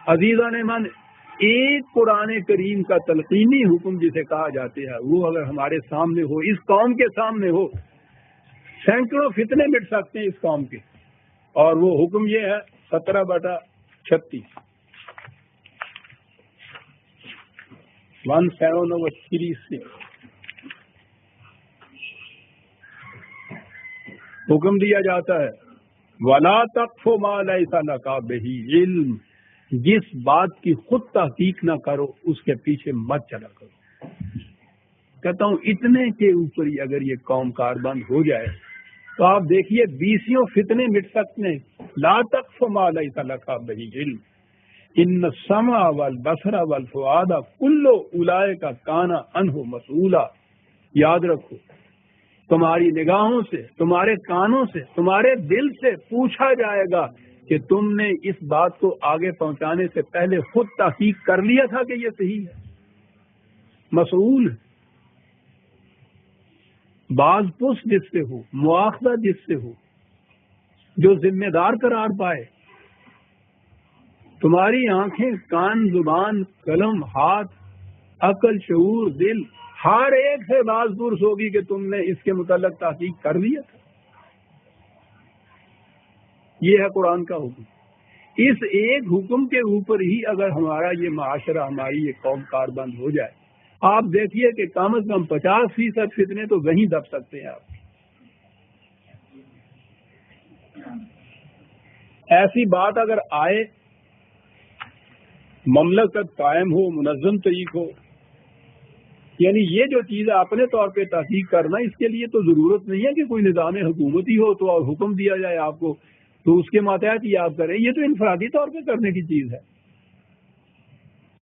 عزیزان من، ایک قرآن کریم کا تلقینی حکم جسے کہا جاتے ہیں، وہ اگر ہمارے سامنے ہو، اس قوم کے سامنے ہو، سینکڑوں فتنے مٹ سکتے ہیں اس قوم کے. اور وہ حکم یہ ہے 17/36 1736 حکم دیا جاتا ہے وَلَا تَقْفُ مَا لَيْسَ لَكَ بِهِ علم، جس بات کی خود تحقیق نہ کرو اس کے پیچھے مت چلا کرو. کہتا ہوں اتنے کے اوپر ہی اگر یہ قوم کاربند ہو جائے تو آپ دیکھیے 20 فتنے مٹ سکتے ہیں. لا تقف ما لیس لک بہ علم ان السمع والبصر والفؤاد کل اولئک کان عنہ مسئولا. یاد رکھو، تمہاری نگاہوں سے، تمہارے کانوں سے، تمہارے دل سے پوچھا جائے گا کہ تم نے اس بات کو آگے پہنچانے سے پہلے خود تحقیق کر لیا تھا کہ یہ صحیح ہے. مسئول باز پس جس سے ہو، مواخذہ جس سے ہو، جو ذمہ دار قرار پائے. تمہاری آنکھیں، کان، زبان، قلم، ہاتھ، عقل، شعور، دل، ہر ایک سے باز پرس ہوگی کہ تم نے اس کے متعلق تحقیق کر لیا تھا. یہ ہے قرآن کا حکم. اس ایک حکم کے اوپر ہی اگر ہمارا یہ معاشرہ، ہماری یہ قوم کاربند ہو جائے، آپ دیکھیے کہ کم از کم 50% فتنے تو وہیں دب سکتے ہیں. آپ ایسی بات اگر آئے، مملکت قائم ہو، منظم طریق ہو، یعنی یہ جو چیز ہے اپنے طور پہ تحقیق کرنا، اس کے لیے تو ضرورت نہیں ہے کہ کوئی نظام حکومتی ہو تو اور حکم دیا جائے آپ کو تو اس کے ماتحت ہی آپ کریں. یہ تو انفرادی طور پہ کرنے کی چیز ہے.